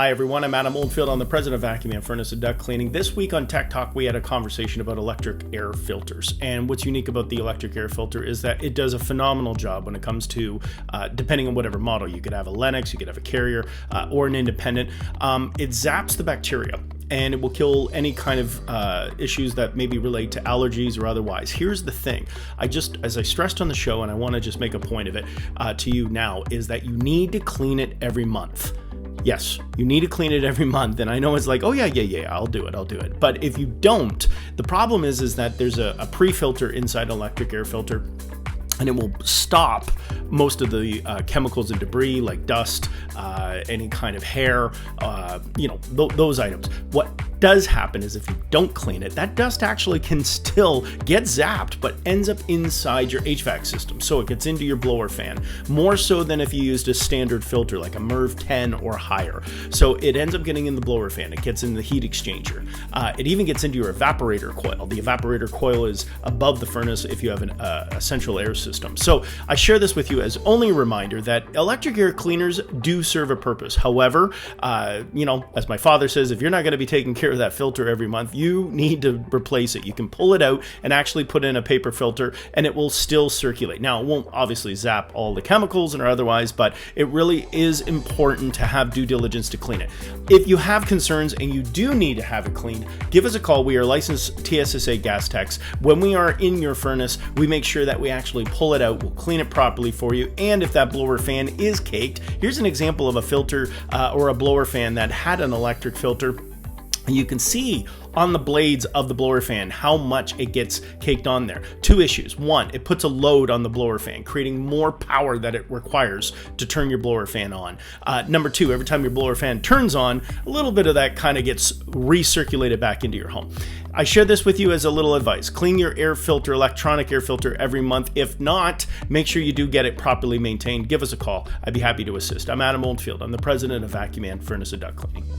Hi everyone, I'm Adam Oldfield. I'm the president of Vacu-Man Furnace and Duct Cleaning. This week on Tech Talk, we had a conversation about electric air filters. And what's unique about the electric air filter is that it does a phenomenal job when it comes to, depending on whatever model. You could have a Lennox, you could have a Carrier, or an independent. It zaps the bacteria, and it will kill any kind of issues that maybe relate to allergies or otherwise. Here's the thing. As I stressed on the show, and I want to just make a point of it to you now, is that you need to clean it every month. Yes, you need to clean it every month. And I know it's like, oh yeah, I'll do it. But if you don't, the problem is that there's a pre-filter inside an electric air filter, and it will stop most of the chemicals and debris like dust, any kind of hair, those items. What does happen is if you don't clean it, that dust actually can still get zapped, but ends up inside your HVAC system. So it gets into your blower fan, more so than if you used a standard filter like a MERV 10 or higher. So it ends up getting in the blower fan. It gets in the heat exchanger. It even gets into your evaporator coil. The evaporator coil is above the furnace if you have a central air system. So I share this with you as only a reminder that electric air cleaners do serve a purpose. However, as my father says, if you're not going to be taking care of that filter every month, you need to replace it. You can pull it out and actually put in a paper filter, and it will still circulate. Now, it won't obviously zap all the chemicals or otherwise, but it really is important to have due diligence to clean it. If you have concerns and you do need to have it cleaned, give us a call. We are licensed TSSA gas techs. When we are in your furnace, we make sure that we actually pull it out. We'll clean it properly for you. And if that blower fan is caked, here's an example of a filter or a blower fan that had an electric filter. And you can see on the blades of the blower fan how much it gets caked on there. Two issues. One, it puts a load on the blower fan, creating more power that it requires to turn your blower fan on. Number two, every time your blower fan turns on, a little bit of that kind of gets recirculated back into your home. I share this with you as a little advice. Clean your air filter, electronic air filter, every month. If not, make sure you do get it properly maintained. Give us a call. I'd be happy to assist. I'm Adam Oldfield. I'm the president of Vacu-Man Furnace and Duct Cleaning.